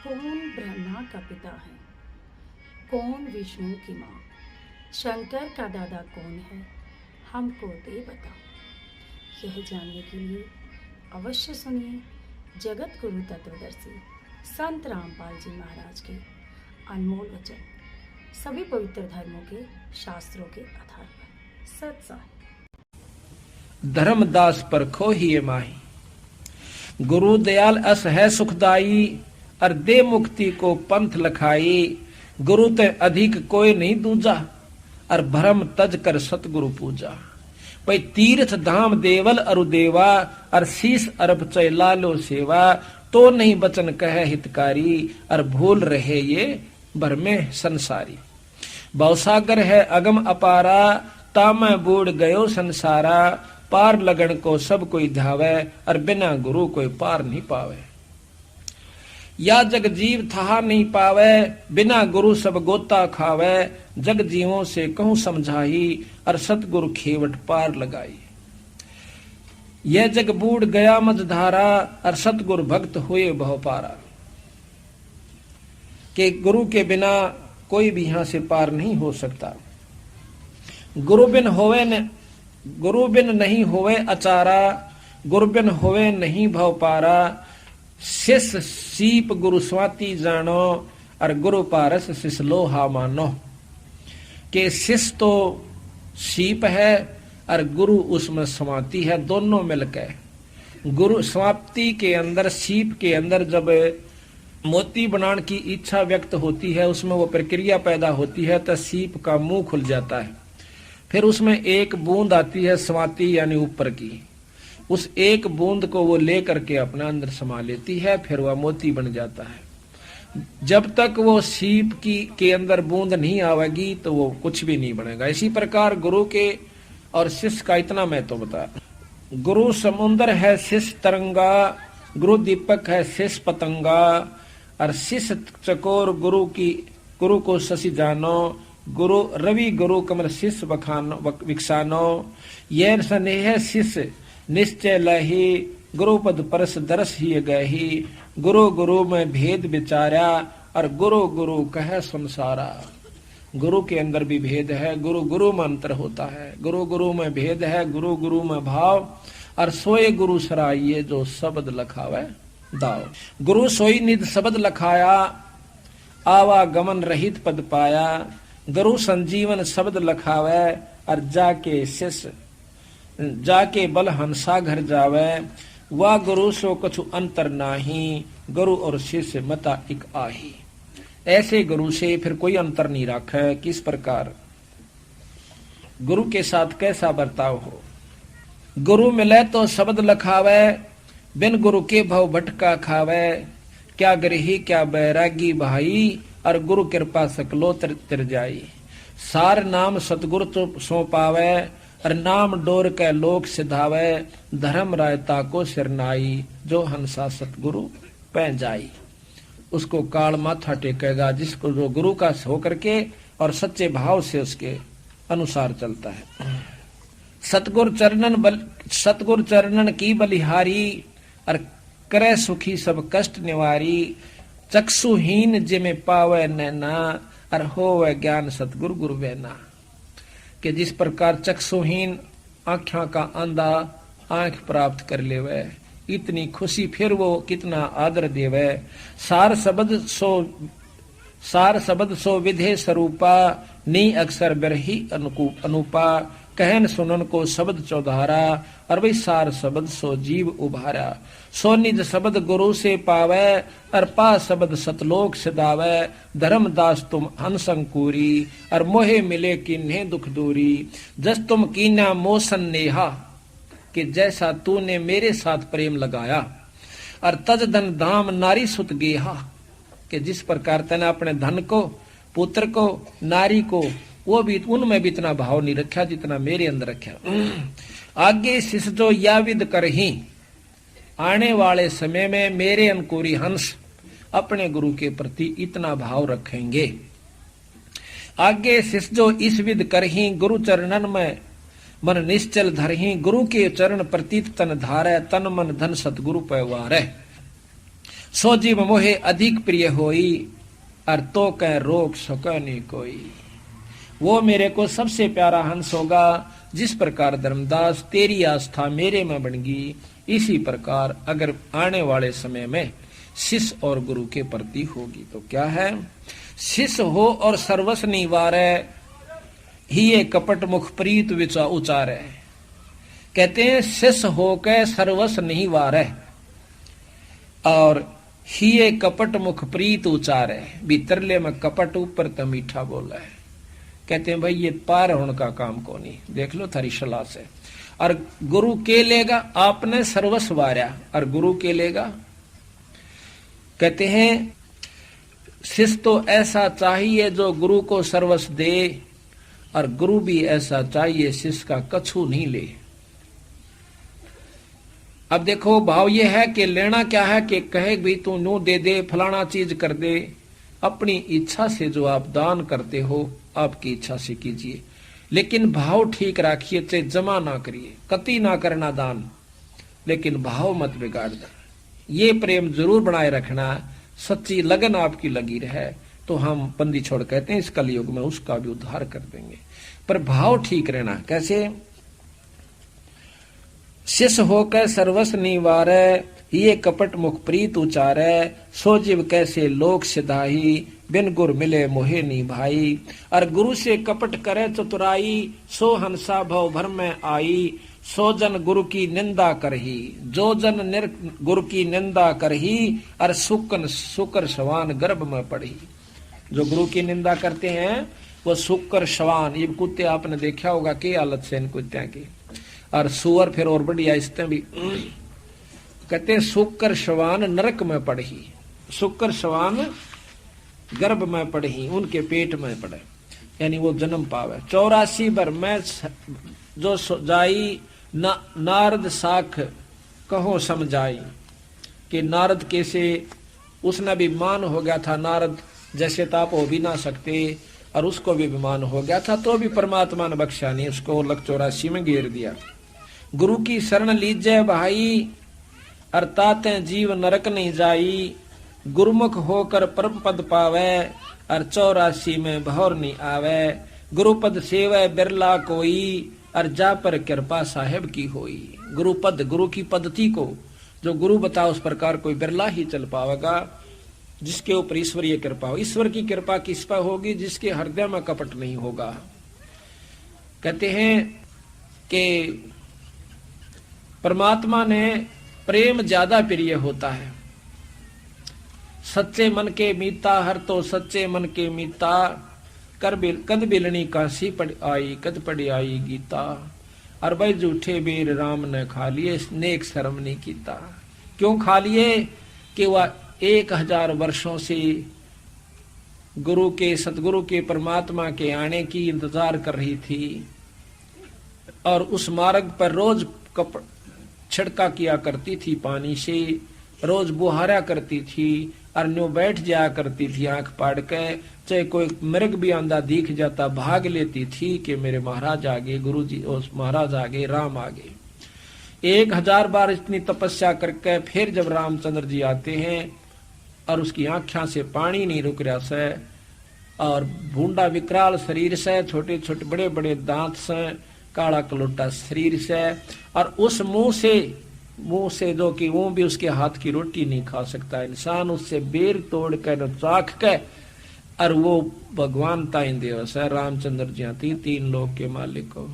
कौन ब्रह्मा का पिता है, कौन विष्णु की माँ, शंकर का दादा कौन है, हमको दे बता। यह जानने के लिए अवश्य सुनिए जगत गुरु तत्वदर्शी संत रामपाल जी महाराज के अनमोल वचन, सभी पवित्र धर्मों के शास्त्रों के आधार पर। सत्साई धर्मदास पर खो ही माही, गुरु दयाल अस है सुखदाई, और दे मुक्ति को पंथ लखाई। गुरु ते अधिक कोई नहीं दूजा, और भरम तज कर सतगुरु पूजा। भाई तीर्थ धाम देवल अरु देवा, और शीस अरब चय लालो सेवा। तो नहीं बचन कहे हितकारी, और भूल रहे ये भरमे संसारी। भवसागर है अगम अपारा, तामै बूढ़ गयो संसारा। पार लगन को सब कोई धावे, और बिना गुरु कोई पार नहीं पावे। या जग जीव था नहीं पावे, बिना गुरु सब गोता खावे। जग जीवों से कहूं समझाई, और सतगुरु खेवट पार लगाई। यह जग बूढ़ गया मझधारा, और सतगुरु भक्त हुए बहुपारा। कि गुरु के बिना कोई भी यहां से पार नहीं हो सकता। गुरु बिन नहीं होवे अचारा, गुरु बिन होवे नहीं भव पारा। शिष्य सीप गुरु स्वाति जानो, और गुरु पारस शिष्य लोहा मानो। के शिष्य तो सीप है, और गुरु उसमें समाप्ति है। दोनों मिलकर गुरु समाप्ति के अंदर, सीप के अंदर जब मोती बनाने की इच्छा व्यक्त होती है, उसमें वो प्रक्रिया पैदा होती है, तो सीप का मुंह खुल जाता है। फिर उसमें एक बूंद आती है समाप्ति यानी ऊपर की। उस एक बूंद को वो लेकर के अपना अंदर समा लेती है, फिर वह मोती बन जाता है। जब तक वो सीप के अंदर बूंद नहीं आवेगी तो वो कुछ भी नहीं बनेगा। इसी प्रकार गुरु के और शिष्य का इतना मैं तो बता। गुरु समुद्र है शिष्य तरंगा, गुरु दीपक है शिष्य पतंगा। और शिष्य चकोर गुरु को शशि जानो। गुरु रवि गुरु कमल शिष्य विकसानो। यह स्नेह शिष्य निश्चय लही, गुरु पद परस दरस ही गही। गुरु गुरु में भेद विचारा, और गुरु गुरु कहे संसारा। गुरु के अंदर भी भेद है, गुरु गुरु में अंतर होता है। गुरु गुरु में भेद है, गुरु गुरु में भाव। और सोए गुरु सराइये जो शब्द लखावे दाव। गुरु सोई निध शब्द लखाया, आवागमन रहित पद पाया। गुरु संजीवन शब्द लखावे, और जाके बल हंसा घर जावे। वह गुरु सो कछु अंतर नाही, गुरु और शिष्य मता एक आही। ऐसे गुरु से फिर कोई अंतर नहीं रखे। किस प्रकार गुरु के साथ कैसा बर्ताव हो। गुरु मिले तो शब्द लखावे, बिन गुरु के भव भटका खावे। क्या गृही क्या बैरागी भाई, और गुरु कृपा सकलो तिर जाई। सार नाम सतगुरु तो सो पावे, और नाम डोर के लोक सिधावे। धर्म रायता को सिरनाई, जो हंसा सतगुरु पै जाई। उसको काल माथा टेकेगा जिसको जो गुरु का होकर के और सच्चे भाव से उसके अनुसार चलता है। सतगुर चरणन की बलिहारी, और करे सुखी सब कष्ट निवारी। चक्षुहीन जिमे पावे नैना, और होवे ज्ञान सतगुरु गुरु बैना। कि जिस प्रकार चक्षुहीन आँखों का अंधा आंख प्राप्त कर लेवे, इतनी खुशी फिर वो कितना आदर देवे। सार शब्द सो विधे स्वरूपा, नी अक्षर बिरही अनुपा। कहन सुनन को शब्द चौधारा, और भाई सार शब्द सो जीव उभारा। सो निज शब्द गुरु से पावे, और पा शब्द सतलोक सिदावे। धर्मदास तुम अनसंकूरी, और मोहे मिले किन्हे दुख दूरी। जस तुम कीना मोसन नेहा, कि जैसा तूने मेरे साथ प्रेम लगाया। और तज धन धाम नारी सुत गेहा, कि जिस प्रकार तने अपने धन को, पुत्र को, नारी को, वो भी उनमें भी इतना भाव नहीं रखा जितना मेरे अंदर रखा। आगे शिष जो या विद करही, आने वाले समय में मेरे अंकुरी हंस अपने गुरु के प्रति इतना भाव रखेंगे। आगे शिष जो इस विद करही, गुरु चरणन में मन निश्चल धरही। गुरु के चरण प्रतीत तन धारै, तन मन धन सतगुरु पैवारै। सो जीव मोहे अधिक प्रिय होई, और तो कह रोक सके नहीं कोई। वो मेरे को सबसे प्यारा हंस होगा। जिस प्रकार धर्मदास तेरी आस्था मेरे में बन गई, इसी प्रकार अगर आने वाले समय में शिष्य और गुरु के प्रति होगी तो क्या है। शिष्य हो और सर्वस निवारे, ही ये कपट मुख प्रीत विचा उचारे। कहते हैं शिष्य हो के सर्वस नहीं वारे, और ही ये कपट मुख प्रीत उचारे। भीतरले में कपट, ऊपर तो मीठा बोला है। कहते हैं भाई ये पार होने का काम को नहीं, देख लो थारी सलाह से। और गुरु के लेगा, आपने सर्वस्व वार्या, और गुरु के लेगा। कहते हैं शिष्य तो ऐसा चाहिए जो गुरु को सर्वस्व दे, और गुरु भी ऐसा चाहिए शिष्य का कछु नहीं ले। अब देखो भाव ये है कि लेना क्या है कि कहे भी तू नू दे दे, फलाना चीज कर दे। अपनी इच्छा से जो आप दान करते हो, आपकी इच्छा से कीजिए, लेकिन भाव ठीक रखिए, चाहे जमा ना करिए, कति ना करना दान, लेकिन भाव मत बिगाड़ना। ये प्रेम जरूर बनाए रखना, सच्ची लगन आपकी लगी रहे, तो हम बंदी छोड़ कहते हैं इस कलयुग में उसका भी उद्धार कर देंगे। पर भाव ठीक रहना। कैसे। शिष्य होकर सर्वस्व निवारे, ये कपट मुख प्रीत उचारे। सो जीव कैसे लोक सिधाई, बिन गुर मिले मोहे नी भाई। और गुरु से कपट करे चतुराई, सो हंसा भव भर में आई। सो जन गुरु की निंदा करही, जो जन गुरु की निंदा करही। और सुकर सवान गर्भ में पड़ी। जो गुरु की निंदा करते हैं वो सुकर सवान, ये कुत्ते आपने देखा होगा की हालत से इन कुत्तिया की। और सुअर फिर और बढ़िया इसमें भी कहते हैं सुकर सवान नरक में पड़ही। सुकर सवान गर्भ में पड़ही, उनके पेट में पड़े, यानी वो जन्म पावे। 84 भर में जो जाई, नारद साख कहो समझाई। कि नारद कैसे, उसने भी मान हो गया था, नारद जैसे तो आप हो भी ना सकते, और उसको भी विमान हो गया था, तो भी परमात्मा ने बख्शा नहीं, उसको लक 84 में घेर दिया। गुरु की शरण लीजिए भाई, अर्थात जीव नरक नहीं जाई। गुरुमुख होकर परम पद पावे, और 84 में भौर नहीं आवे। गुरुपद सेवे बिरला कोई, और जा पर कृपा साहेब की होई। गुरुपद, गुरु की पद्धति को जो गुरु बताओ उस प्रकार कोई बिरला ही चल पावेगा, जिसके ऊपर ईश्वरीय कृपा हो। ईश्वर की कृपा किस पर होगी, जिसके हृदय में कपट नहीं होगा। कहते हैं कि परमात्मा ने प्रेम ज्यादा प्रिय होता है। सच्चे मन के मीता, हर तो सच्चे मन के मीता। कद बिलनी काशी पड़ आई, कद पड़ी आई गीता। और भाई झूठे बेर राम ने खा लिए, नेक शर्म नहीं कीता। क्यों खा लिए कि वह 1000 वर्षों से गुरु के, सतगुरु के, परमात्मा के आने की इंतजार कर रही थी, और उस मार्ग पर रोज छिड़का किया करती थी पानी से, रोज बुहारा करती थी, और न्यू बैठ जाया करती थी आंख पाड़ के। चाहे कोई मृग भी आंधा दिख जाता, भाग लेती थी कि मेरे महाराज आगे, गुरु जी उस महाराज आगे, राम आगे। 1000 बार इतनी तपस्या करके फिर जब रामचंद्र जी आते हैं, और उसकी आंखों से पानी नहीं रुक रहा से, और भूडा विकराल शरीर से, छोटे छोटे बड़े बड़े दांत से, काला कलोटा शरीर से, और उस मुंह से जो कि वो भी उसके हाथ की रोटी नहीं खा सकता इंसान, उससे बेर तोड़ कर चाख के, और वो भगवान ताई देव से रामचंद्र जी 3 लोक के मालिक को,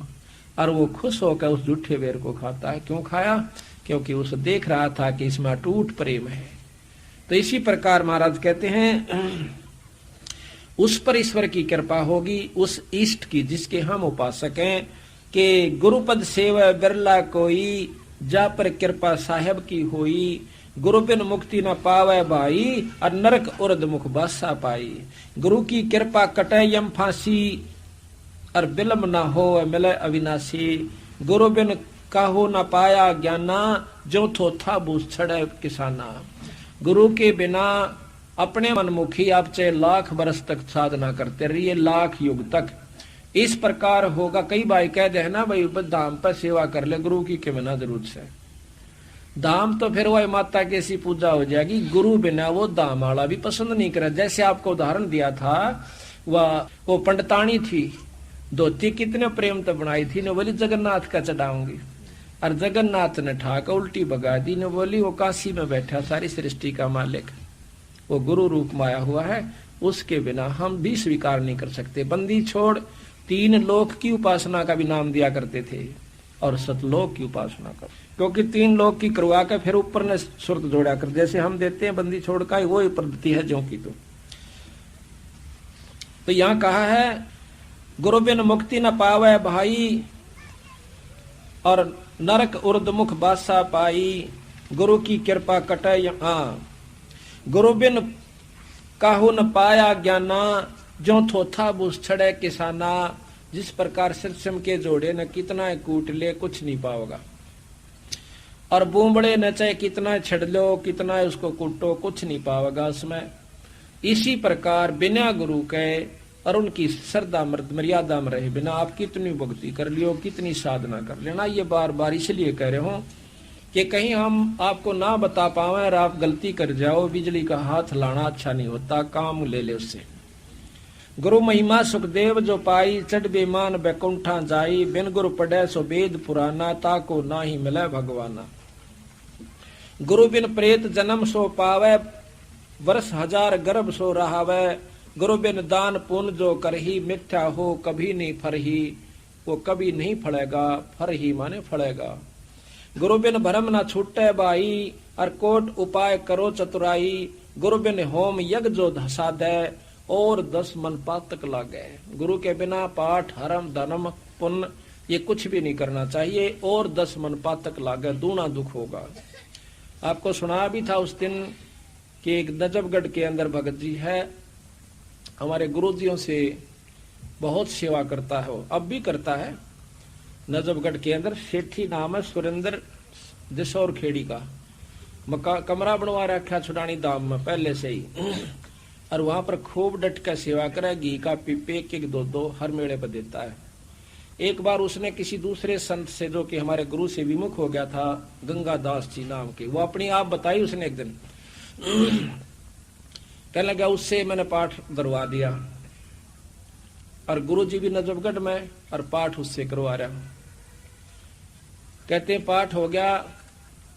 और वो खुश होकर उस झूठे बेर को खाता है। क्यों खाया? क्योंकि उसे देख रहा था कि इसमें अटूट प्रेम है। तो इसी प्रकार महाराज कहते हैं उस पर ईश्वर की कृपा होगी, उस इष्ट की जिसके हम उपासक हैं। कि गुरुपद सेवा बिरला कोई, जा पर कृपा साहेब की होई। गुरु बिन मुक्ति न पावे भाई, और नरक उर्द मुख बासा पाई। गुरु की कृपा कटे यम फांसी, और बिलम न हो मिले अविनाशी। गुरु बिन काहू न पाया ज्ञाना, जो थो था बूझ छड़े किसाना। गुरु के बिना अपने मनमुखी आप चाहे लाख बरस तक साधना करते रहिए, लाख युग तक इस प्रकार होगा। कई भाई कह दे ना भाई धाम पर सेवा कर ले, गुरु की के बिना जरूरत से। धाम तो फिर वह माता की ऐसी पूजा हो जाएगी, गुरु बिना वो धाम वाला भी पसंद नहीं करे। जैसे आपको उदाहरण दिया था, वो पंडितानी थी, धोती कितने प्रेम तो बनाई थी, ने बोली जगन्नाथ का चढ़ाऊंगी, और जगन्नाथ ने ठाकर उल्टी भगा दी, ने बोली वो काशी में बैठा सारी सृष्टि का मालिक, वो गुरु रूप में आया हुआ है, उसके बिना हम भी स्वीकार नहीं कर सकते। बंदी छोड़ 3 लोक की उपासना का भी नाम दिया करते थे, और सतलोक की उपासना कर, क्योंकि 3 लोक की करवा के फिर ऊपर ने सुरत जोड़ा कर, जैसे हम देते हैं बंदी छोड़ का, वो ही पद्धति है जो की। तो यहां कहा है गुरु बिन मुक्ति न पावे भाई, और नरक उर्दमुख बासा पाई, गुरु की कृपा कटे गुरु बिन काहू न पाया ज्ञाना, जो थोथा बुस छड़े किसाना। जिस प्रकार सिरसम के जोड़े न कितना कूट ले कुछ नहीं पाओगा, और बूंबड़े न चाहे कितना छड़ लो, कितना उसको कूटो कुछ नहीं पाओगा उसमें। इसी प्रकार बिना गुरु के और उनकी श्रद्धा मर्यादा में रहे बिना आप कितनी भक्ति कर लियो, कितनी साधना कर लेना। ये बार बार इसलिए कह रहे हो कि कहीं हम आपको ना बता पावे और आप गलती कर जाओ, बिजली का हाथ लाना अच्छा नहीं होता, काम ले ले उससे। गुरु महिमा सुखदेव जो पाई, चढ़ बेमान बैकुंठा जाई, बिन गुरु पढ़े सो वेद पुराना, ताको ना ही मिले भगवाना। गुरु बिन प्रेत जन्म सो पावे, वर्ष 1000 गर्भ सो रहावे, गुरु बिन दान पुण्य जो करही, मिथ्या हो कभी नहीं फरही, वो कभी नहीं फड़ेगा, फर ही माने फड़ेगा। गुरु बिन भरम न छूटे बाई, और कोट उपाय करो चतुराई, गुरु बिन होम यज्ञ जो साधे, और 10 मन पातक लागे। गुरु के बिना पाठ हरम धर्म पुण्य ये कुछ भी नहीं करना चाहिए, और 10 मन पातक लागे, दूना दुख होगा। आपको सुना भी था उस दिन कि एक नजफगढ़ के अंदर भगत जी है, हमारे गुरुजियों से बहुत सेवा करता है, वो अब भी करता है। नजफगढ़ के अंदर सेठी नाम है सुरेंद्र दिशौर खेड़ी का, कमरा बनवा रखा छुड़ानी धाम में पहले से ही, और वहां पर खूब डट कर सेवा करे, घी का पीपे 1-2 हर मेड़े पर देता है। एक बार उसने किसी दूसरे संत से जो कि हमारे गुरु से विमुख हो गया था, गंगादास जी नाम के, वो अपनी आप बताई उसने एक दिन, कहने लगा उससे मैंने पाठ करवा दिया, और गुरु जी भी नजफगढ़ में, और पाठ उससे करवा रहा। कहते पाठ हो गया,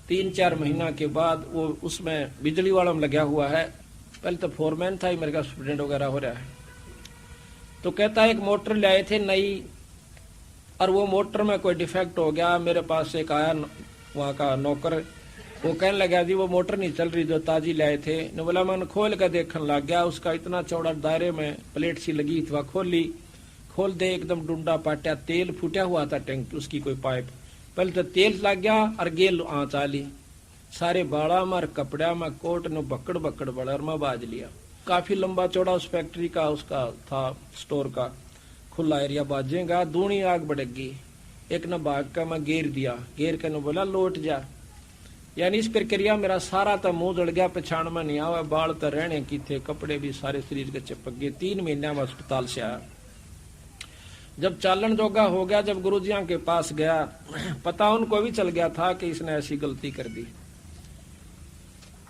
3-4 महीना के बाद वो उसमें बिजली वालों में लगा हुआ है, पहले तो फोरमैन था, मेरे का स्टूडेंट वगैरह हो रहा है। तो कहता है एक मोटर ले आए थे नई, और वो मोटर में कोई डिफेक्ट हो गया। मेरे पास एक आया वहाँ का नौकर, वो कहने लगा जी वो मोटर नहीं चल रही जो ताजी लाए थे। ने बोला मैंने खोल कर देखने लग गया, उसका इतना चौड़ा दायरे में प्लेट सी लगी थी, वह खोली, खोल दे एकदम डूंडा पाटिया, तेल फूटा हुआ था टैंक उसकी कोई पाइप, पहले तो तेल लग गया और गेल आँच आली, सारे बाड़ा में कपड़ा में कोट ने बकड़ बड़र में बाज लिया। काफी लंबा चौड़ा उस फैक्ट्री का उसका था स्टोर का खुला एरिया, बाजेगा दूनी आग बढ़ेगी। एक न भाग का मैं घेर दिया, घेर के न बोला लौट जा। यानी इस प्रक्रिया मेरा सारा तो मुंह जड़ गया, पछाण में नहीं आवा, बाल तो रहने की थे, कपड़े भी सारे शरीर के चिपक गए। 3 महीना में अस्पताल से आया। जब चालन जोगा हो गया, जब गुरुजियों के पास गया, पता उनको भी चल गया था कि इसने ऐसी गलती कर दी।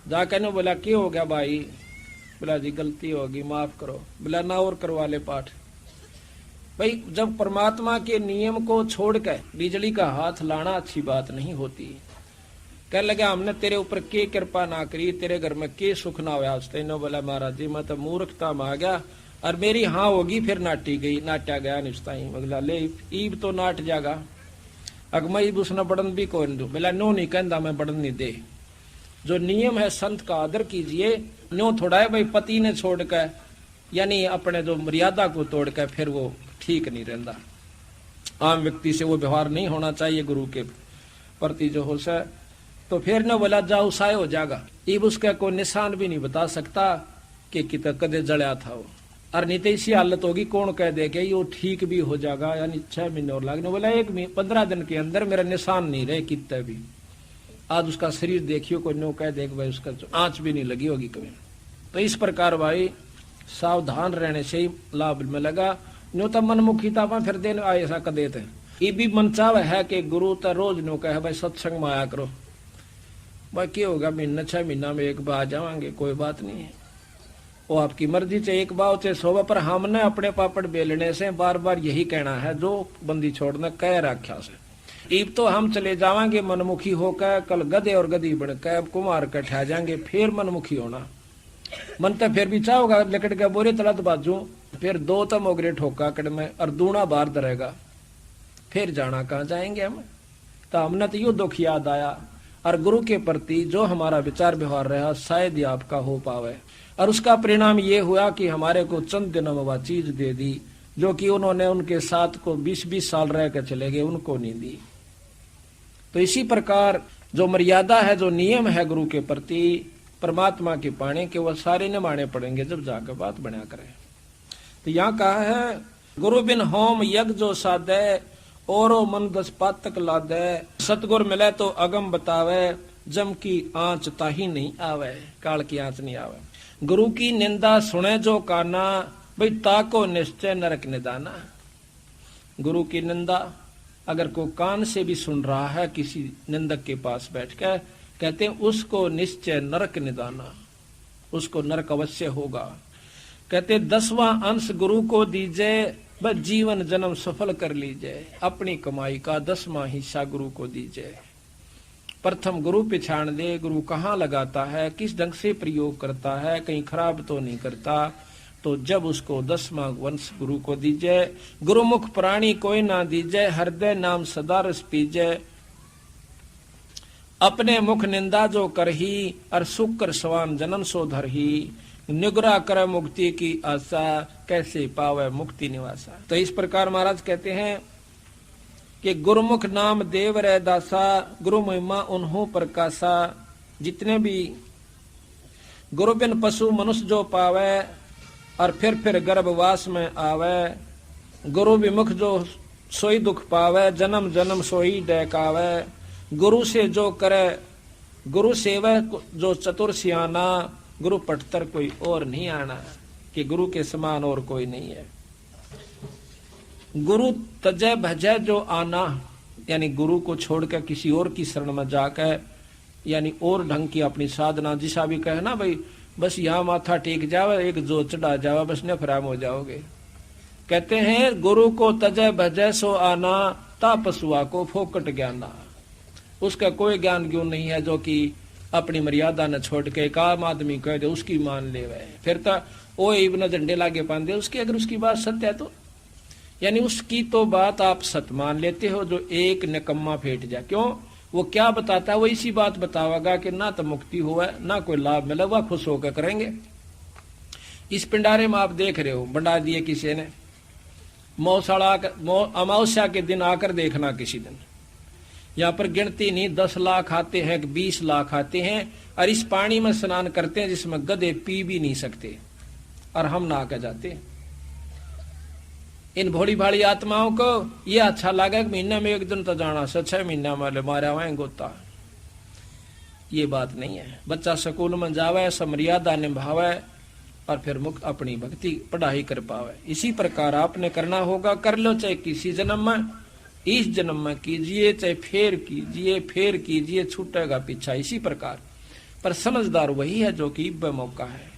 जाकर ने बोला क्या हो गया भाई? बोला जी गलती होगी माफ करो। बोला ना और करवा ले पाठ। भाई जब परमात्मा के नियम को छोड़कर बिजली का हाथ लाना अच्छी बात नहीं होती। कह लगा हमने तेरे ऊपर के कृपा ना करी, तेरे घर में के सुख ना हुआ। तेनो बोला महाराज जी मैं तो मूर्खता में आ गया और मेरी हाँ होगी फिर नाटी गई, नाटा गया निस्ता ही। बोला ले ईब तो नाट जागा, अगमा ईब उसने बढ़न भी कौन दू। बोला नो नहीं कहता मैं बढ़न नहीं दे। जो नियम है संत का आदर कीजिए। नो थोड़ा है भाई पति ने छोड़कर यानी अपने जो मर्यादा को तोड़कर फिर वो ठीक नहीं रहता। आम व्यक्ति से वो व्यवहार नहीं होना चाहिए गुरु के प्रति जो हो सके। तो फिर न बोला जाओ साय हो जाएगा। ईब उसका कोई निशान भी नहीं बता सकता कि कितना कदे जड़या था वो। और नहीं तो इसी हालत होगी कौन कह दे कि ये ठीक भी हो जाएगा, यानी 6 महीने और लगने। बोला 15 दिन के अंदर मेरा निशान नहीं रहे कितने भी। आज उसका शरीर देखियो कोई नो कह दे भाई उसका आंच भी नहीं लगी होगी कभी। तो इस प्रकार भाई सावधान रहने से ही लाभ में लगा। नो तो मनमुखीता में फिर देने आए ऐसा कदे थे। ये भी मन चाव है कि गुरु तो रोज नो कहे भाई सत्संग में आया करो। बाकी होगा महीना 6 महीना में एक बार आ जावांगे, कोई बात नहीं है, वो आपकी मर्जी से एक बार चाहे 100 बार। पर हमने अपने पापड़ बेलने से बार बार यही कहना है जो बंदी छोड़ना कह रखा से। ईब तो हम चले जावांगे मनमुखी होकर, कल गधे और गधी बनकर कुमार के ठा जाएंगे, फिर मनमुखी होना मन तो फिर भी चाहोगा लकड़ के बोरे तलत बाजू, फिर 2 तो मोगरे ठोका कड़ में और दूना बार दरेगा, फिर जाना कहाँ जाएंगे हम। तो हमने तो यो दुख याद आया, और गुरु के प्रति जो हमारा विचार व्यवहार रहा शायद ही आपका हो पावे, और उसका परिणाम ये हुआ कि हमारे को चंद दिनों में वह चीज दे दी जो कि उन्होंने उनके साथ को 20-20 साल रह कर चले गए, उनको नहीं दी। तो इसी प्रकार जो मर्यादा है, जो नियम है गुरु के प्रति परमात्मा के पाने के, वह सारे निभाने पड़ेंगे जब जाकर बात बना करें। तो यहाँ कहा है गुरु बिन होम यज्ञ जो साधे, और मन 10 पातक लादे, सतगुर मिले तो अगम बतावे, जम की आंच ताही नहीं आवे, काल की आंच नहीं आवे। गुरु की निंदा सुने जो काना, भाई ताको निश्चय नरक निदाना। गुरु की निंदा अगर को कान से भी सुन रहा है किसी निंदक के पास बैठ कर, कहते हैं उसको निश्चय नरक निदाना, उसको नरक अवश्य होगा। कहते 10वां अंश गुरु को दीजिए, बस जीवन जन्म सफल कर लीजिए, अपनी कमाई का 10वां हिस्सा गुरु को दीजिए। प्रथम गुरु पहचान दे, गुरु कहाँ लगाता है, किस ढंग से प्रयोग करता है, कहीं खराब तो नहीं करता। तो जब उसको 10वां वंश गुरु को दीजिए। गुरुमुख प्राणी कोई ना दीजिए, हृदय नाम सदा रस पीजिए। अपने मुख निंदा जो करही, और सुख कर सवान जन्म सो धरही। निगरा करे मुक्ति की आशा, कैसे पावे मुक्ति निवासा। तो इस प्रकार महाराज कहते हैं कि गुरुमुख नाम देव रे दासा, गुरु महिमा उन्हों प्रकाशा। जितने भी गुरु बिन पशु मनुष्य जो पावे, और फिर गर्भवास में आवे। गुरु विमुख जो सोई दुख पावे, जन्म जन्म सोई डहकावे। गुरु से जो करे गुरु सेवा जो चतुर सियाना, गुरु पटतर कोई और नहीं आना, कि गुरु के समान और कोई नहीं है। गुरु तजय भजय जो आना, यानी गुरु को छोड़कर किसी और की शरण में जाकर, यानी और ढंग की अपनी साधना, जिसा भी कहे ना भाई बस यहाँ माथा टेक जावे, एक जो चढ़ा जावे, बस नफराम हो जाओगे। कहते हैं गुरु को तजय भजय सो आना, ता पशुआ को फोकट ज्ञाना। उसका कोई ज्ञान क्यों नहीं है जो कि अपनी मर्यादा न छोड़ के काम आदमी कह दे उसकी मान ले वह, फिर तो ओ इब्न झंडे लागे पांदे उसकी। अगर उसकी बात सत्य है तो, यानी उसकी तो बात आप सत्य मान लेते हो, जो एक निकम्मा फेट जाए। क्यों? वो क्या बताता है, वो इसी बात बतावेगा कि ना तो मुक्ति हुआ ना कोई लाभ मिला, वह खुश होकर करेंगे। इस पिंडारे में आप देख रहे हो, बंडा दिए किसी ने, मौसाड़ा अमावस्या के दिन आकर देखना किसी दिन, यहाँ पर गिनती नहीं 10 लाख आते हैं, 20 लाख आते हैं, और इस पानी में स्नान करते हैं जिसमें गधे पी भी नहीं सकते, और हम नहा के जाते हैं। इन भोली भाली आत्माओं को ये अच्छा लगा कि महीना में एक दिन तो जाना से 6 महीना में मारा हुआ गोता। ये बात नहीं है। बच्चा स्कूल में जावे, समर्यादा निभावे, और फिर मुक्त अपनी भक्ति पढ़ाई कर पावे। इसी प्रकार आपने करना होगा, कर लो चाहे किसी जन्म में, इस जन्म में कीजिए, चाहे फेर कीजिए, छूटेगा पीछा। इसी प्रकार पर समझदार वही है जो कि इब मौका है।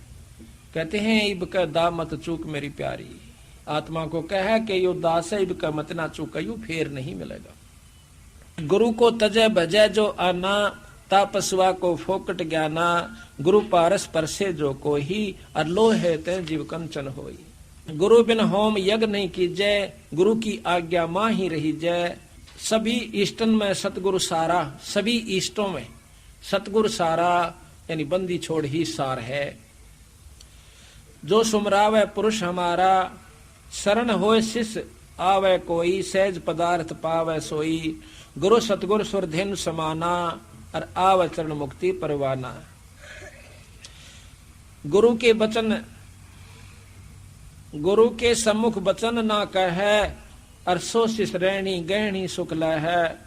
कहते हैं इब का दा मत चूक मेरी प्यारी, आत्मा को कहे कि यो दास है, इब का मत ना चूक, यू फेर नहीं मिलेगा। गुरु को तजय भजय जो आना, तापस्वा को फोकट ज्ञाना। गुरु पारस परसे जो कोई, और लोहे ते जीव कंचन होई। गुरु बिन होम यज्ञ नहीं कीजय, गुरु की आज्ञा मां ही रही जय। सभी इष्टन में सतगुरु सारा, सभी इष्टों में सतगुरु सारा, यानी बंदी छोड़ ही सार है। जो सुमरावे पुरुष हमारा, शरण होए शिष्य आवे कोई। सहज पदार्थ पावे सोई, गुरु सतगुरु सुरधेनु समाना। और आव चरण मुक्ति परवाना। गुरु के वचन, गुरु के सम्मुख वचन ना कहे, और सो शिष रहनी गहनी शुक्ल है।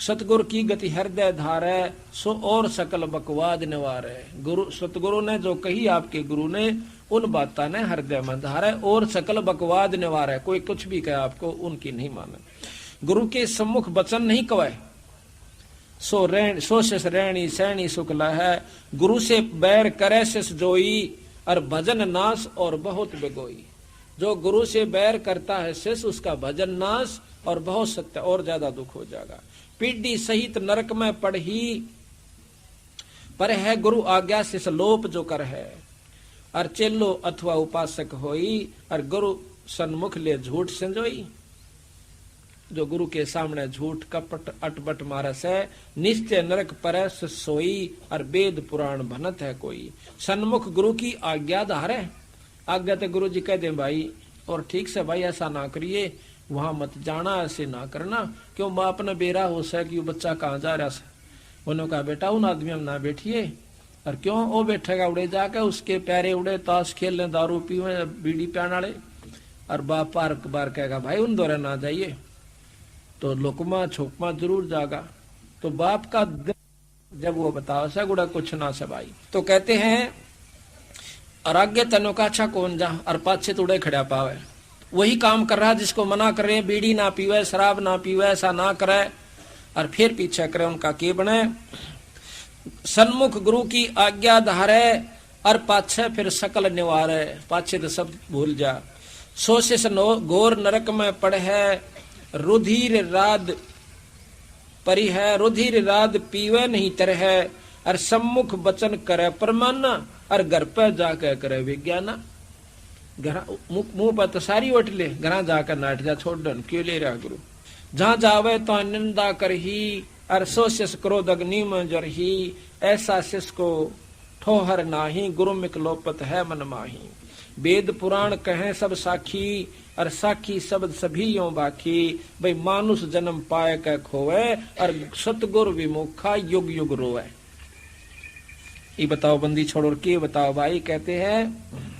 सतगुरु की गति हृदय धारे, सो और सकल बकवाद निवारे। गुरु सतगुरु ने जो कही आपके गुरु ने, उन बातों ने हृदय में धारे, और सकल बकवाद निवारे। कोई कुछ भी कहे आपको, उनकी नहीं माने। गुरु के सम्मुख वचन नहीं कहे, सो शिष रहनी सहनी शुक्ला है। गुरु से बैर करे शिष जोई, और भजन नाश और बहुत बेगोई। जो गुरु से बैर करता है शिष, उसका भजन नाश और बहुत सत्य और ज्यादा दुख हो जाएगा। पीढ़ी सहित नरक में पढ़ी, पर है गुरु आज्ञा शिष लोप जो कर है। और चेलो अथवा उपासक होई, और गुरु सन्मुख ले झूठ संजोई। जो गुरु के सामने झूठ कपट अटबट मारस है, निश्चय नरक परस सोई, और वेद पुराण भनत है कोई। सन्मुख गुरु की आज्ञा धार है। आज्ञा तो गुरु जी कह दे भाई, और ठीक से भाई ऐसा ना करिए, वहां मत जाना, ऐसे ना करना, क्यों बाप ने बेरा हो सा कि बच्चा कहाँ जा रहा है। उन्होंने कहा बेटा उन आदमियों में ना बैठिए, और क्यों वो बैठेगा उड़े जाके, उसके प्यारे उड़े ताश खेल ले, दारू पीवे, बीड़ी पियान वाले। और बाप पार बार कहेगा भाई उन दौरे ना जाइए, तो लोकमा छोकमा जरूर जागा। तो बाप का जब वो बताओ सा गुड़ा कुछ ना से भाई, तो कहते हैं और आगे तनो का अच्छा कौन जा, और पाछे तुड़े खड़ा पावे। वही काम कर रहा जिसको मना कर रहे हैं, बीड़ी ना पीवे, शराब ना पीवे, ऐसा ना करे, और फिर पीछे करे, उनका के बने। सन्मुख गुरु की आज्ञा धारे, और पाछे फिर सकल निवारे। पाछे तो सब भूल जा। सोशिस घोर नरक में पड़े, रुधिर राद परी है, रुधिर राद पीवे नहीं तरह। और सम्मुख बचन करे परमाना, और घर पे जाकर करे विज्ञाना। मुंह पर तो सारी वट ले, घर जाकर नाट जा छोड़ दन, क्यों ले रहा गुरु। जहां जावे तो निंदा कर ही, और सो शिष क्रोध अग्नि में जर ही। ऐसा शिष को ठोहर नाही, गुरु मिक लोपत है मन माही। वेद पुराण कहें सब साखी, और साखी शब्द सभी यों बाकी। भाई मानुष जन्म पाए कै खोवे, और सतगुरु विमुखा युग युग रोवे। ये बताओ बंदी छोड़ो के बताओ भाई। कहते हैं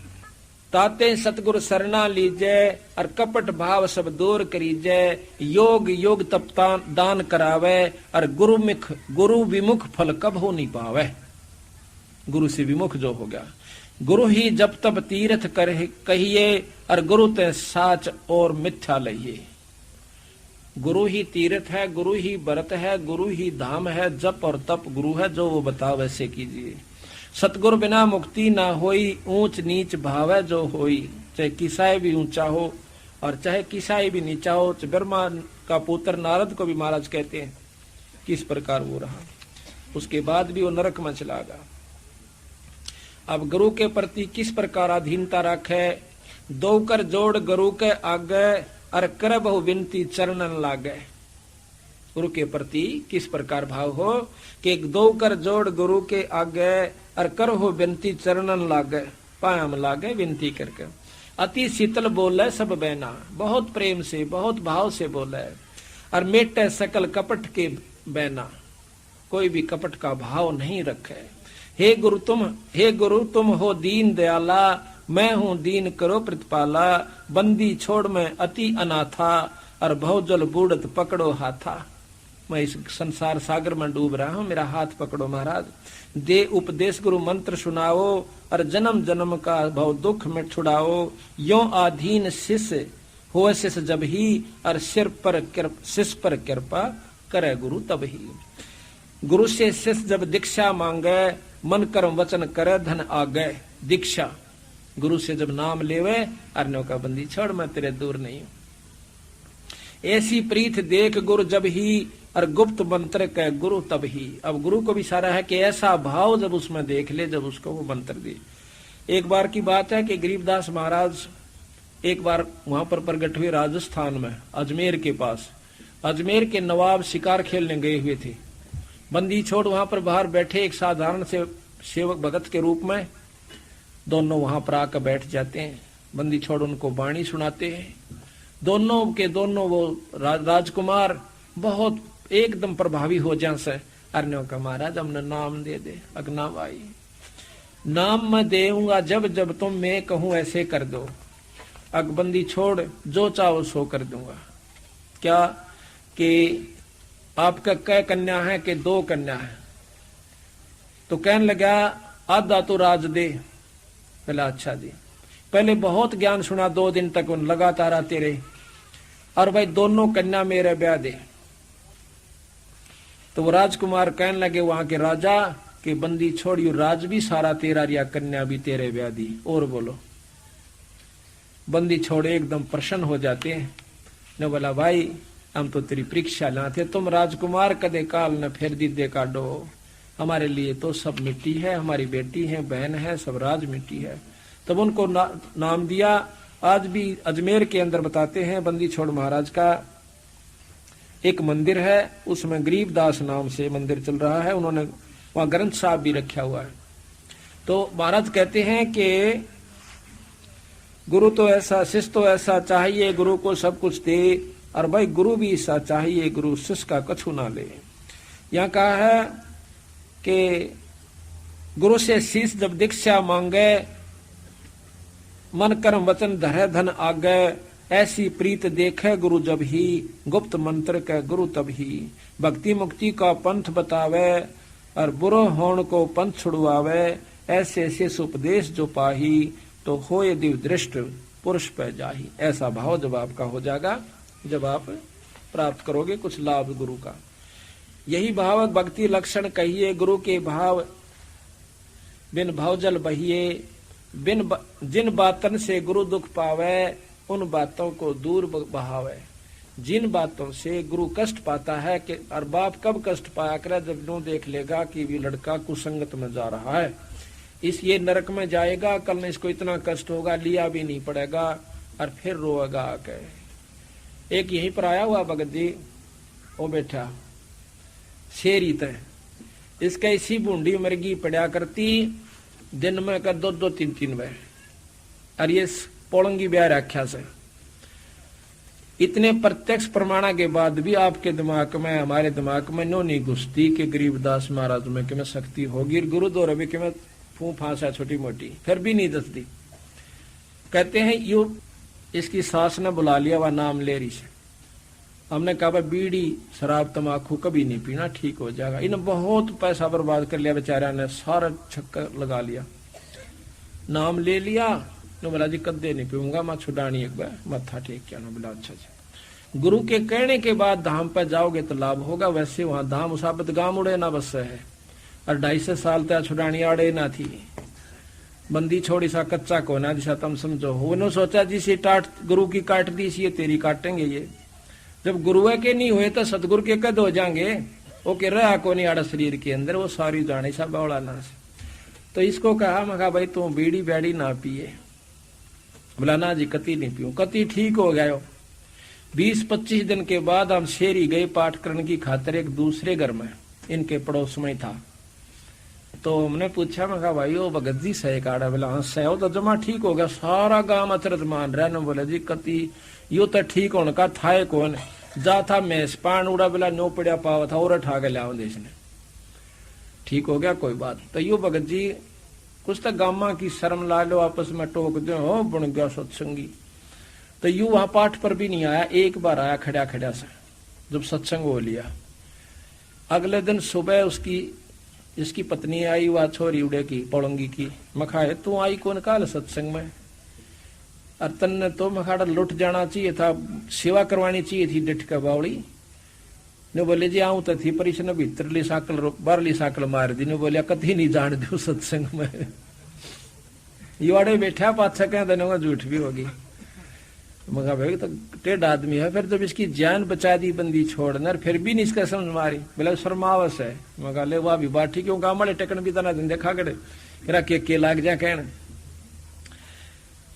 ताते सतगुरु सरना लीजे, और कपट भाव सब दूर करीजे। योग योग तपता दान करावे, और गुरु विमुख फल कब हो नहीं पावे। गुरु से विमुख जो हो गया, गुरु ही जब तब तीर्थ कर कहिए, और गुरु ते साच और मिथ्या लइए। गुरु ही तीर्थ है, गुरु ही व्रत है, गुरु ही धाम है, जप और तप गुरु है, जो वो बताओ वैसे कीजिए। सतगुरु बिना मुक्ति ना होई, ऊंच नीच भाव है जो होई। चाहे किसाई भी ऊंचा हो, और चाहे किसाई भी नीचा हो। ब्रह्मा का पुत्र नारद को भी महाराज कहते हैं किस प्रकार वो रहा, उसके बाद भी वो नरक में चला गया। अब गुरु के प्रति किस प्रकार अधीनता रखे। दो कर जोड़ गुरु के आगे, और कर बहु विनती चरणन लागे। गुरु के प्रति किस प्रकार भाव हो कि दो कर जोड़ गुरु के आगे, और कर हो विनती चरणन लागे। पायम लागे विनती करके। अति शीतल बोले सब बहना, बहुत प्रेम से बहुत भाव से बोले। और मेटे सकल कपट के बहना, कोई भी कपट का भाव नहीं रखे। हे गुरु तुम हो दीन दयाला, मैं हूँ दीन करो प्रतिपाला। बंदी छोड़ मैं अति अनाथा, और बहुजल बूढ़त पकड़ो हाथा। मैं इस संसार सागर में डूब रहा हूँ, मेरा हाथ पकड़ो महाराज। दे उपदेश गुरु मंत्र सुनाओ, और जन्म जन्म का भव दुख में छुड़ाओ। यो आधीन शिष्य हो शिष्य जब ही, और शिष्य पर कृपा करे गुरु तब ही। गुरु से शिष्य जब दीक्षा मांगे, मन कर्म वचन करे धन आगे। दीक्षा गुरु से जब नाम लेवे, अर्णों का बंदी छोड़ मैं तेरे दूर नहीं हूं। ऐसी प्रीत देख गुरु जब ही, और गुप्त मंत्र कह गुरु तब ही। अब गुरु को भी सारा है कि ऐसा भाव जब उसमें देख ले, जब उसको वो मंत्र दे। एक बार की बात है कि गरीबदास महाराज एक बार वहां पर प्रकट हुए राजस्थान में, अजमेर के पास। अजमेर के नवाब शिकार खेलने गए हुए थे। बंदी छोड़ वहां पर बाहर बैठे एक साधारण से सेवक भगत के रूप में, दोनों वहां पर आकर बैठ जाते हैं। बंदी छोड़ उनको वाणी सुनाते हैं। दोनों के दोनों वो राजकुमार बहुत एकदम प्रभावी हो जाए से। अर्ण्यों का महाराज हमने नाम दे दे। अगना भाई नाम मैं देऊंगा जब जब तुम मैं कहूं ऐसे कर दो। अगबंदी छोड़ जो चाहो सो कर दूंगा। क्या कि आपका कै कन्या है कि दो कन्या है? तो कहने लगा आधा तो राज दे। बोला अच्छा जी। पहले बहुत ज्ञान सुना 2 दिन तक उन लगातार आते रहे। और भाई दोनों कन्या मेरे ब्याह दे। तो वो राजकुमार कहने लगे वहां के राजा कि बंदी छोड़ियो, राज भी सारा तेरा रिया, कन्या भी तेरे व्याधि। और बोलो, बंदी छोड़े एकदम प्रसन्न हो जाते हैं। ने बोला भाई हम तो तेरी परीक्षा लाते, तुम राजकुमार कदे काल न फिर दीदे काटो, हमारे लिए तो सब मिट्टी है, हमारी बेटी है, बहन है, सब राज मिट्टी है। तब उनको नाम दिया। आज भी अजमेर के अंदर बताते हैं बंदी छोड़ महाराज का एक मंदिर है, उसमें गरीबदास नाम से मंदिर चल रहा है, उन्होंने वहां ग्रंथ साहब भी रखा हुआ है। तो महाराज कहते हैं कि गुरु तो ऐसा, शिष्य तो ऐसा चाहिए, गुरु को सब कुछ दे, और भाई गुरु भी ऐसा चाहिए, गुरु शिष्य का कछु ना ले। यहाँ कहा है कि गुरु से शिष्य जब दीक्षा मांगे, मन कर्म वचन धरे धन आगे, ऐसी प्रीत देखे गुरु जब ही, गुप्त मंत्र के गुरु तब ही, भक्ति मुक्ति का पंथ बतावे, और बुरो होण को पंथ छुड़वावे, ऐसे शिष्य उपदेश जो पाही, तो होए दिव्य दृष्ट पुरुष पे जाही। ऐसा भाव जब आपका हो जाएगा, जब आप प्राप्त करोगे कुछ लाभ गुरु का। यही भाव भक्ति लक्षण कहिए, गुरु के भाव बिन भावजल बहिए, जिन बातन से गुरु दुख पावे, उन बातों को दूर बहावे। जिन बातों से गुरु कष्ट पाता है कि, और बाप कब कष्ट पाया करे, जब नो देख लेगा कि भी लड़का कुसंगत में जा रहा है, इस ये नरक में जाएगा, कल ने इसको इतना कष्ट होगा, लिया भी नहीं पड़ेगा, और फिर रोएगा आके। एक यहीं पर आया हुआ भगत जी, वो बैठा शेरी तय, इसका इसी बूंदी मरगी पड़ा करती, दिन में का 2-2 3-3 बजे, और ये पोलंगी ब्याह रख्या से। इतने प्रत्यक्ष प्रमाणा के बाद भी आपके दिमाग में, हमारे दिमाग में नो नहीं घुसती कि गरीबदास महाराज में कि मैं शक्ति होगी, गुरु दो रवि कि मैं फू फांसा छोटी मोटी, फिर भी नहीं दसती। कहते हैं यू इसकी सास ने बुला लिया, वह नाम ले रही से। हमने कहा भाई बीड़ी शराब तमाकू कभी नहीं पीना, ठीक हो जाएगा। इन्हें बहुत पैसा बर्बाद कर लिया बेचारा ने, सारा चक्कर लगा लिया, नाम ले लिया। नो बोला जी कदे नहीं पीऊंगा, मैं छुड़ानी एक बार मत्था टेक क्या। नो बोला अच्छा जी, गुरु के कहने के बाद धाम पर जाओगे तो लाभ होगा। वैसे वहां धाम उसाबत गांव उड़े ना बस है, और 250 साल तक छुड़ानी आड़े ना थी। बंदी छोड़ी सा कच्चा कोना दिशा तुम समझो। उन्होंने सोचा जिसे टाट गुरु की काट दी सी, ये तेरी काटेंगे ये। जब गुरु के नहीं हुए तो सतगुरु के कद हो जाएंगे। वो कह रहा को नहीं आड़ा शरीर के अंदर, वो सारी जाने सा बौड़ा ना से। तो इसको कहा, मैं कहा भाई तू बीड़ी बैड़ी ना पिए। बोला ना जी कति नहीं पीऊं। कति ठीक हो गया। 20-25 दिन के बाद हम शेरी गए पाठ करने की खातिर एक दूसरे घर में, इनके पड़ोस में था। तो हमने पूछा, मैं कहा भाई वो भगत जी सही काड़ा। बोला हाँ सही हो तो जमा ठीक हो गया। सारा गांव अचरज मान रहा है। बोले जी कति यो तो ठीक होने का था कौन जा था मैं पान उड़ा। बोला नो पड़ा पावा था और उठा के लिया देश ने, ठीक हो गया कोई बात। तो यो भगत जी कुछ तो गामा की शर्म ला लो, आपस में टोक दो, हो बन गया सत्संगी। तो यू वहां पाठ पर भी नहीं आया, एक बार आया खड़ा खड़ा से जब सत्संग हो लिया। अगले दिन सुबह उसकी इसकी पत्नी आई, वह छोरी उड़े की पोलंगी की। मखाए तू आई कौन काल सत्संग में, और तन्ने तो मखाड़ा लुट जाना चाहिए था, सेवा करवानी चाहिए थी डिठ का बावड़ी ने। बोले जी आऊं तो थी पर इसने भीतरली साकल बारली साकल मार दी। ने बोलिया कभी नहीं जान दू सत्संग में। युवाड़े बैठा पाछा कह देने झूठ भी होगी। मगा भाई तो टेढ़ आदमी है, फिर जब इसकी जान बचा दी बंदी छोड़ना, फिर भी नहीं इसका समझ मारी। बोला शर्मावस है। मगा ले वह भी बात ठीक, गाँव वाले टेकन भी तना दिन देखा करे मेरा के लाग जा कहना।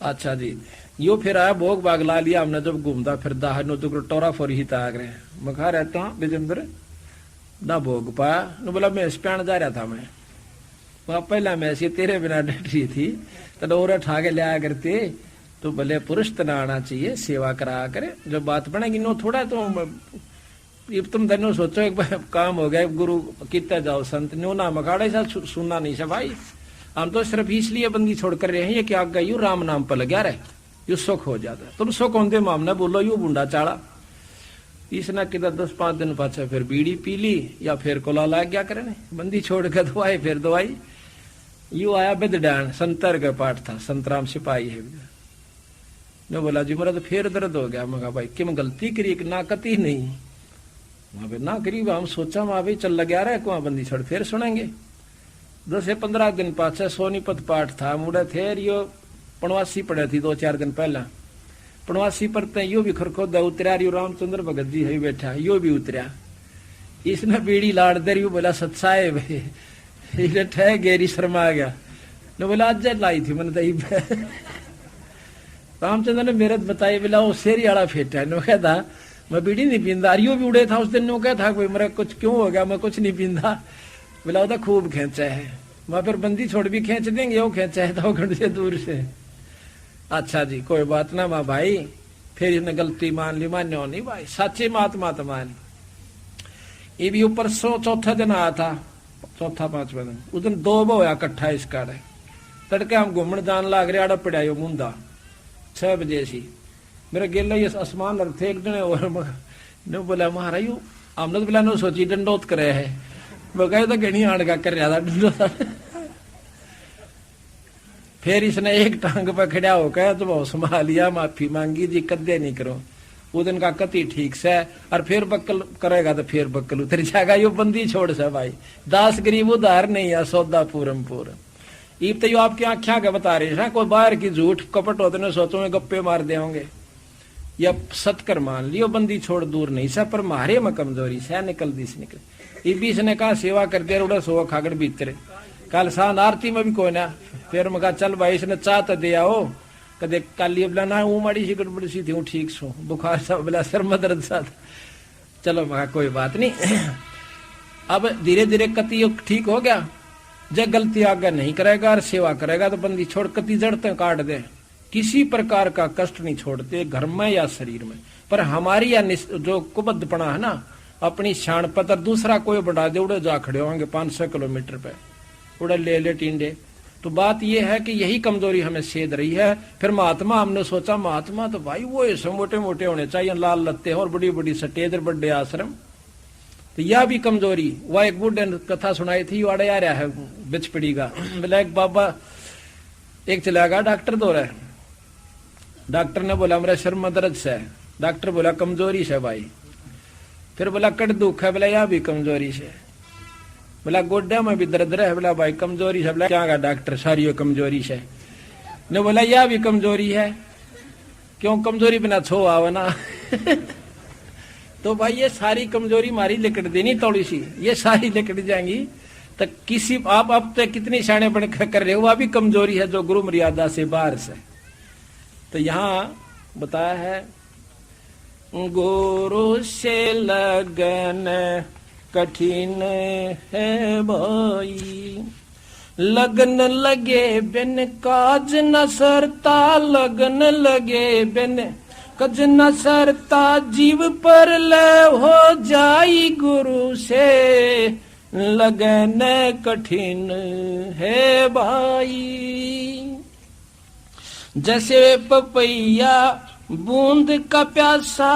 अच्छा जी यो फिर आया भोग भाग ला लिया हमने। जब घूमता फिर दाह नो तो टोरा फोर ही था आगरे मखा रहता हूँ बिजंदर ना भोग पाया। नो बोला मैं स्पैन जा रहा था मैं, वहां पहला मैं ऐसी तेरे बिना डट रही थी तो डोरा ठा के लिया करते। तो भले पुरुष तना आना चाहिए, सेवा करा करे, जब बात बनेगी नो थोड़ा तो तुम धनो सोचो एक बार काम हो गया गुरु कितना जाओ संत नो ना मखाड़े सा सुनना नहीं सा भाई। हम तो सिर्फ इसलिए बंदी छोड़ कर रहे हैं ये क्या गई राम नाम पर लगा रहे यू सुख हो जाता है। तुम सुख होते मामने बोलो यू बुंडा चाड़ा। इसने किधर 10-5 दिन पाछा फिर बीड़ी पी ली या फिर कोला लाग गया करे बंदी छोड़ कर दवाई फिर दवाई। यू आया बिदडान संतर का पाठ था, संतराम सिपाही है। ने बोला जी मेरा तो फिर दर्द हो गया। मगा भाई कि मैं गलती करी ना कती नहीं। वहां पे ना करीब हम सोचा वहां भी चल लग्या रहा वहां बंदी छोड़ फिर सुनेंगे। 10 से 15 दिन पाछे सोनीपत पाठ था मुड़े थे यो पणवासी पड़े थी 2-4 दिन पहला पणवासी पर यो भी खरखोदा उतरा रियो रामचंद्र भगत जी है बैठा यो भी उतरा इसने बीड़ी लाड़ दे रही बोला सत्साए भाई ठह गेरी शर्मा आ गया ने बोला आज लाई थी मैंने दही रामचंद्र ने मेरे बताई बोला वो शेरी वाला फेटा नो कहता मैं बीड़ी नहीं पींदा रियो भी उड़े था उस दिन नो क्या था कोई मेरा कुछ क्यों हो गया मैं कुछ नहीं पींदा बोला वो खूब खेचा है मैं फिर बंदी छोड़ भी खींच देंगे वो खेचा है तो घंटे से दूर से। अच्छा जी कोई बात ना माँ भाई फिर इसने गलती मान ली मान्यो नहीं भाई सच्ची महात्मा तो मान ये भी ऊपर 104 दिन आया था 4-5 दिन उस दिन 2 होया इकट्ठा इसका तड़के हम घूमने जान लाग रहे आड़ा पड़ा यो मुंदा 6 बजे सी मेरे गेला ये आसमान थे एक जने और ने बोला महाराज यू हमने तो बोला नो सोची डंडोत करे है मैं तो घनी आड़ का कर रहा था डंडोत फिर इसने एक टांग पर खड़ा होकर तो बहुत संभालिया माफी मांगी जी कदे नहीं करो वो दिन का कति ठीक से और फिर बक्कल करेगा तो फिर बक्कल उतर जाएगा यो बंदी छोड़ से भाई 10 गरीब उधार नहीं है सौदा पूरम पूरम ईब तो यो आपकी आख्या के बता रहे हैं कोई बाहर की झूठ कपट होते ने सोचो में गप्पे मार दे होंगे या सतकर मान लियो बंदी छोड़ दूर नहीं सा पर मारे में कमजोरी से निकल दी से निकल बीच ने कहा सेवा कर दे उड़ा सो खागड़ भीतरे कल शान आरती में भी कोई ना फिर मैं कहा चल भाई इसने चाह तो दे आओ कदे काली बोला ना वो माड़ी सी गड़बड़ी सी थी हूँ ठीक सो बुखार सा बोला सर में दर्द सा चलो मैं कोई बात नहीं अब धीरे धीरे कति ठीक हो गया जब गलती आगे नहीं करेगा और सेवा करेगा तो बंदी छोड़ कति जड़ते काट दे किसी प्रकार का कष्ट नहीं छोड़ते घर में या शरीर में पर हमारी या जो कुबद्धपना है ना अपनी शान पतर दूसरा कोई बढ़ा दे उड़े जा खड़े होंगे 500 किलोमीटर पे उड़े ले टींडे तो बात यह है कि यही कमजोरी हमें सेध रही है। फिर महात्मा हमने सोचा महात्मा तो भाई वो ऐसे मोटे मोटे होने चाहिए लाल लत्ते और बड़ी बड़ी सटेज बड़े आश्रम तो यह भी कमजोरी वह एक बुढ़े ने कथा सुनाई थी अड़े आ रहा है बिचपड़ी का बोला एक बाबा एक चला गया डॉक्टर दो रहा है डॉक्टर ने बोला मेरा सिर में दर्द से डॉक्टर बोला कमजोरी से भाई फिर बोला कट दुख है बोला यह भी कमजोरी से बोला गोड्या में भी दर्द रहे बोला भाई कमजोरी से बोला क्या डॉक्टर सारी कमजोरी से ने बोला यह भी कमजोरी है क्यों कमजोरी बिना छो आवे ना तो भाई ये सारी कमजोरी मारी लिकट देनी थोड़ी सी ये सारी लिकट जाएंगी तो किसी आप अब तक कितनी शाने बन कर रहे हो वह भी कमजोरी है जो गुरु मर्यादा से बाहर से। तो यहाँ बताया है गुरु से लगन कठिन है भाई लगन लगे बिन काज न सरता लगन लगे बिन कज न सरता जीव पर ले हो जाई गुरु से लगन कठिन है भाई। जैसे पपैया बूंद का प्यासा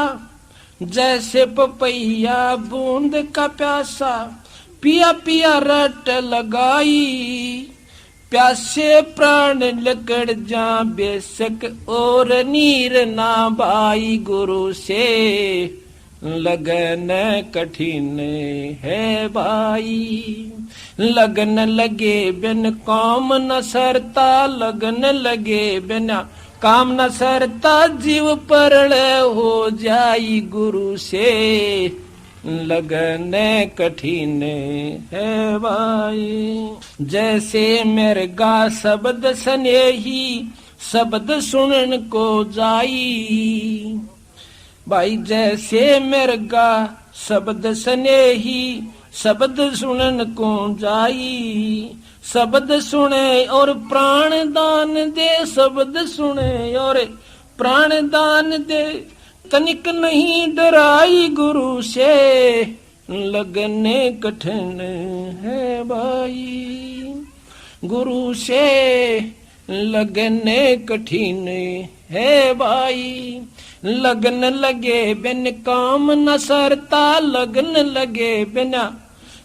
जैसे पपैया बूंद का प्यासा पिया पिया रट लगाई प्यासे प्राण लकड़ जा बेशक और नीर ना भाई गुरु से लगन कठिन है भाई। लगन लगे बिन काम न सरता लगन लगे बिना काम न सरता जीव परल हो जाई गुरु से लगन कठिन है भाई। जैसे मृगा शब्द स्नेही शब्द सुनन को जाई भाई जैसे मृगा शब्द स्नेही शब्द सुनन को जाई शब्द सुने और प्राण दान दे शब्द सुने और प्राण दान दे तनिक नहीं डराई गुरु से लगने कठिन है भाई गुरु से लगने कठिन है भाई। लगन लगे बिन काम न सरता लगन लगे बिना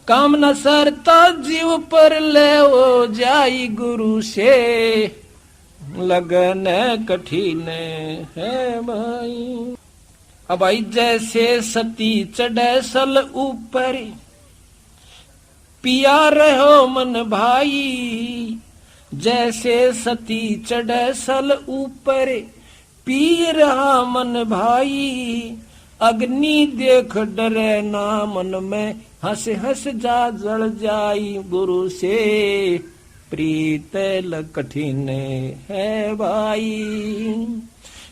काम न सरता जीव पर ले हो जाई गुरु से लगन कठिन है भाई। अब आई जैसे सती चढ़े सल ऊपर, पिया रहो मन भाई। जैसे सती चढ़े सल ऊपर, पी रहा मन भाई। अग्नि देख डरे ना मन में, हंस हंस जा जल जाई। गुरु से प्रीत कठिन है भाई।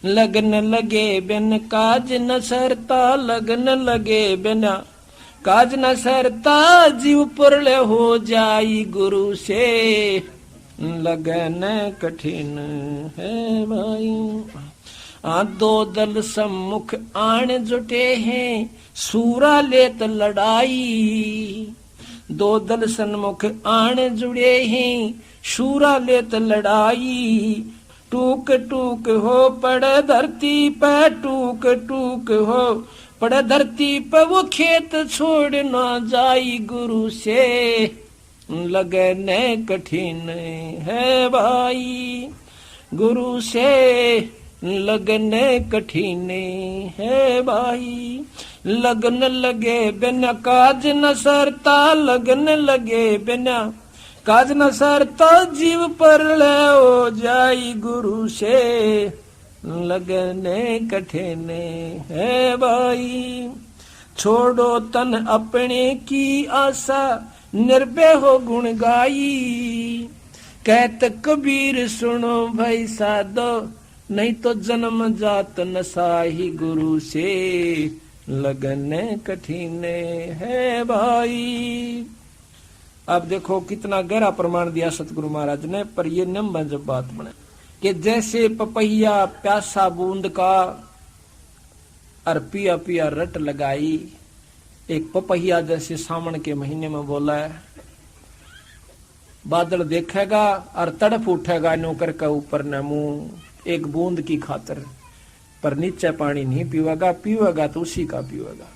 लगन लगे बिन काज न सरता, लगन लगे बिना काज न सरता। जीव पुरले हो जाई, गुरु से लगन कठिन है भाई। दो दल सम्मुख आन जुटे हैं, सूरा लेत लड़ाई। दो दल सन्मुख आन जुड़े हैं, सूरा लेत लड़ाई। टूक टूक हो पड़े धरती पे, टूक टूक हो पड़े धरती पे। वो खेत छोड़ ना जाई, गुरु से लगने कठिन है भाई। गुरु से लगने कठिन है भाई। लगन लगे बिना काज न सरता, लगन लगे बिना काज न सरता। जीव पर ले हो जाई, गुरु से लगने कठिन है भाई। छोड़ो तन अपने की आशा, निर्भय हो गुण गाई। कहत कबीर सुनो भाई साधो, नहीं तो जन्म जात नसाही। गुरु से लगने कठिन है भाई। अब देखो कितना गहरा प्रमाण दिया सतगुरु महाराज ने। पर ये नियम जब बात बने कि जैसे पपैया प्यासा बूंद का, और पिया पिया रट लगाई। एक पपैया जैसे सावन के महीने में बोला है, बादल देखेगा और तड़प उठेगा नौकर का ऊपर न मुंह, एक बूंद की खातर। पर नीचे पानी नहीं पीवेगा, पीवेगा तो उसी का पीवेगा।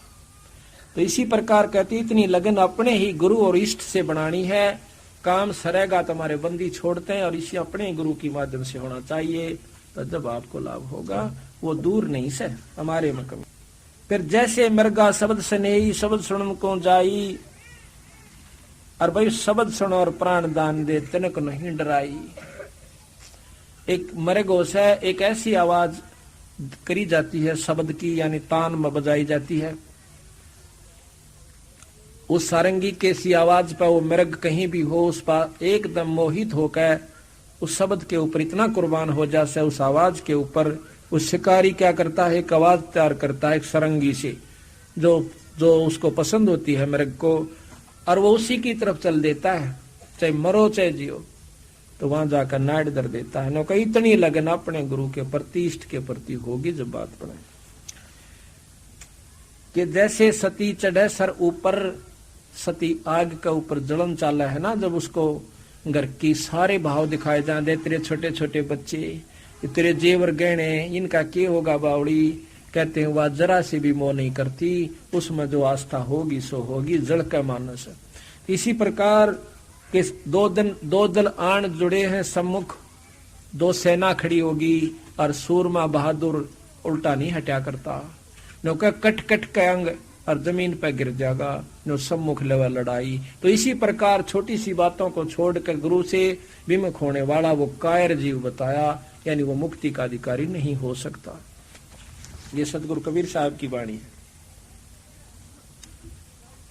तो इसी प्रकार कहती इतनी लगन अपने ही गुरु और इष्ट से बनानी है। काम सरेगा तुम्हारे बंदी छोड़ते हैं, और इसी अपने गुरु की माध्यम से होना चाहिए। तो जब आपको लाभ होगा वो दूर नहीं से हमारे में कमी। फिर जैसे मृगा शब्द स्नेही, शब्द सुन को जाई। और भाई शब्द सुनो और प्राण दान दे, तिनक नहीं डराई। एक मृगो से एक ऐसी आवाज करी जाती है शब्द की, यानी तान में बजाई जाती है। उस सारंगी के सी आवाज पर वो मृग कहीं भी हो, उस पर एकदम मोहित होकर उस शब्द के ऊपर इतना कुर्बान हो जाता है। उस आवाज के ऊपर उस शिकारी क्या करता है, एक आवाज तैयार करता है एक सारंगी से, जो उसको पसंद होती है मृग को, और वो उसी की तरफ चल देता है, चाहे मरो चाहे जियो। तो वहां जाकर नाड़ दर देता है। नो कहीं इतनी लगन अपने गुरु के प्रति, इष्ट के प्रति होगी जब बात पड़े कि जैसे सती चढ़े सर ऊपर, सती आग के ऊपर जलन चाला है ना, जब उसको घर की सारे भाव दिखाए जाते, तेरे छोटे छोटे बच्चे, तेरे जेवर गहने, इनका क्या होगा बावड़ी। कहते हैं वह जरा से भी मोह नहीं करती, उसमें जो आस्था होगी सो होगी, जड़ का मानस। इसी प्रकार के दो दल आन जुड़े हैं सम्मुख, दो सेना खड़ी होगी, और सूरमा बहादुर उल्टा नहीं हटा करता। नो का कट कट के अंग और जमीन पर गिर जाएगा, नो सम्मुख लेवा लड़ाई। तो इसी प्रकार छोटी सी बातों को छोड़कर गुरु से विमुख होने वाला वो कायर जीव बताया, यानी वो मुक्ति का अधिकारी नहीं हो सकता। ये सतगुरु कबीर साहब की वाणी है।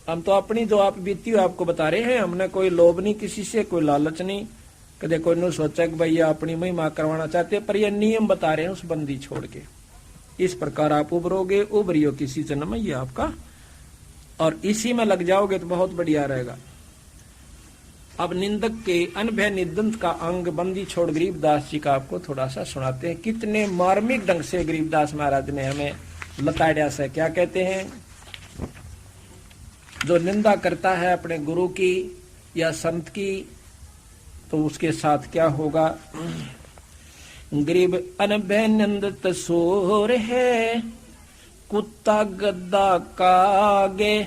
हम तो अपनी जो आप बीती हुई आपको बता रहे हैं, हमने कोई लोभ नहीं किसी से, कोई लालच नहीं, कदे कोई ने सोचा कि भैया अपनी महिमा करवाना चाहते, पर ये नियम बता रहे हैं उस बंदी छोड़ के। इस प्रकार आप उभरोगे, उभरियो किसी जन्म में, ये आपका, और इसी में लग जाओगे तो बहुत बढ़िया रहेगा। अब निंदक के अनभय निदंत का अंग बंदी छोड़ गरीबदास जी का आपको थोड़ा सा सुनाते हैं। कितने मार्मिक ढंग से गरीबदास महाराज ने हमें लताड़िया से क्या कहते हैं। जो निंदा करता है अपने गुरु की या संत की, तो उसके साथ क्या होगा। गरीब अनभय निंदत सोर है, कुत्ता गद्दा कागे,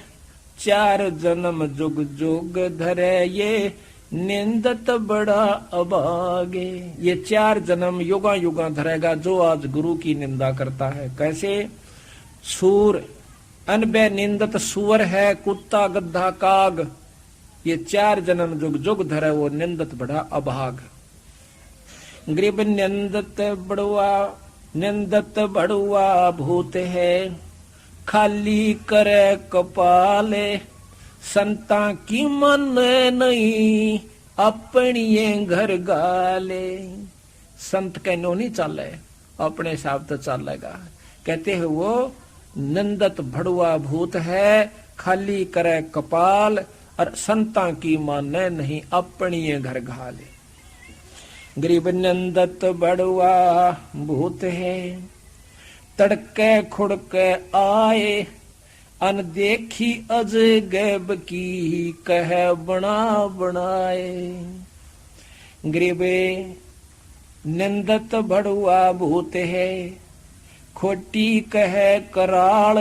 चार जन्म जुग जुग धरे, ये निंदत बड़ा अभागे। ये 4 जन्म युगा युगा धरेगा जो आज गुरु की निंदा करता है। कैसे? सूर, अनबे निंदत सुअर है, कुत्ता गद्धा काग, ये 4 जन्म जुग जुग धरे वो निंदत बड़ा अभाग। गरीब निंदत बड़ुआ भूत है, खाली करे कपाले, संता की मन नहीं, अपनी घर गाले। संत कहनो नहीं चले, अपने हिसाब तो चलेगा। कहते हैं वो निंदत भड़ुआ भूत है, खाली करे कपाल, और संता की माने नहीं, अपनी घर घाले। गरीब निंदत बड़ुआ भूत है, तड़के खुड़के आए, अनदेखी अजगैब की कह बना बनाए। गरीबे निंदत बड़ुआ भूत है, खोटी कह कराल,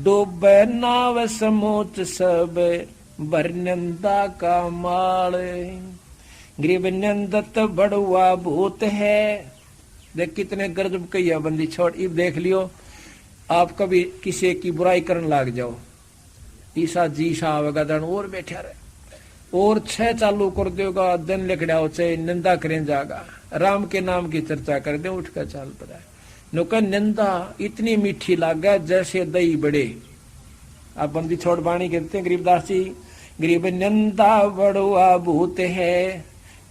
डूबे नाव समोच सब, भर निंदा का माल। गरीब निंदत बड़ुआ भूत है। देख कितने गरजब कैया बंदी छोड़। इब देख लियो, आप कभी किसी की बुराई करने लाग जाओ, ईसा जी सा आवेगा दन और बैठा रहे, और 6 चालू कर देगा, दिन लिखड़ा हो चाहे निंदा करें जागा, राम के नाम की चर्चा कर दे, उठ कर चाल पड़ा। नुका निंदा इतनी मीठी लागा जैसे दही बड़े। आप बंदी छोड़ बाणी कहते हैं गरीबदास जी। गरीब निंदा बड़ुआ भूत है,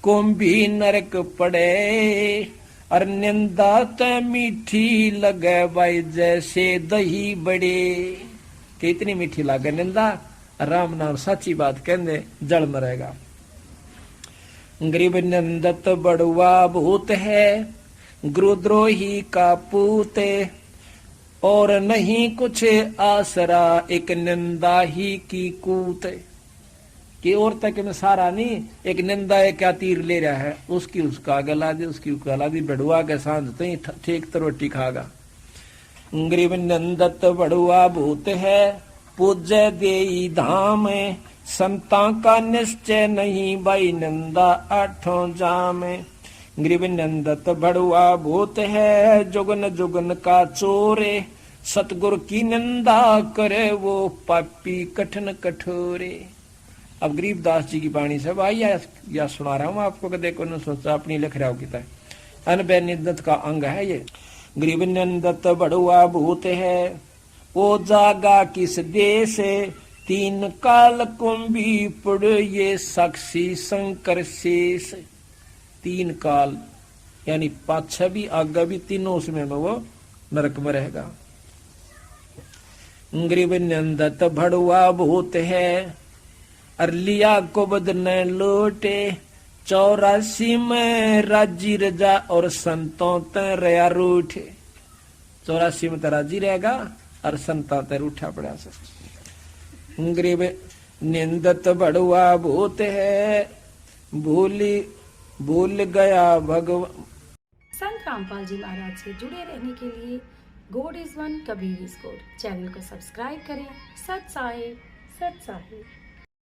कुंभी नरक पड़े, और निंदा त मीठी लगे भाई जैसे दही बड़े। कितनी मीठी लागे निंदा, राम नाम सच्ची बात कहने जल मरेगा। गरीब निंदत बड़ुआ भूत है, गुरुद्रोही का पूत, और नहीं कुछ आसरा, एक निंदा ही की कूत। कि और तक में सारा नहीं, एक निंदा है क्या तीर ले रहा है, उसकी उसका गला दी, उसकी गला दी, बड़ुआ के सांझ तो ठीक तो रोटी खागा। गरीब निंदत बड़ुआ भूत है, पूज्य देई धाम, संता का निश्चय नहीं, भाई निंदा 8 जाम। गरीब निंदत बड़ुआ भूत है, जुगन जुगन का चोरे, सतगुरु की निंदा करे वो पापी कठिन कठोरे। अब गरीबदास जी की वाणी से भाई या सुना रहा हूं आपको, देखो न सोचा अपनी लिख रहा हो किता। अनबे निंदत का अंग है ये। गरीब निंदत बड़ुआ भूत है, वो जागा किस देश, 3 काल कुंभी पुड़, ये साक्षी शंकर शेष। 3 काल यानी पाछा भी आगा भी, तीनों उसमें में वो नरक में रहेगा। गरीब निंदत बड़ुआ भूत है, और लिया को बदने लौटे, 84 में राजी रजा, और संतों ते रया रूठे। 84 में तो राजी रहेगा, और संतों ते रूठा पड़ा से। गरीब निंदत बड़ुआ भूत है, भूल गया भगवान। संत रामपाल जी महाराज से जुड़े रहने के लिए God is one Kabir is God channel को सब्सक्राइब करें। सत साहिब सत साहिब।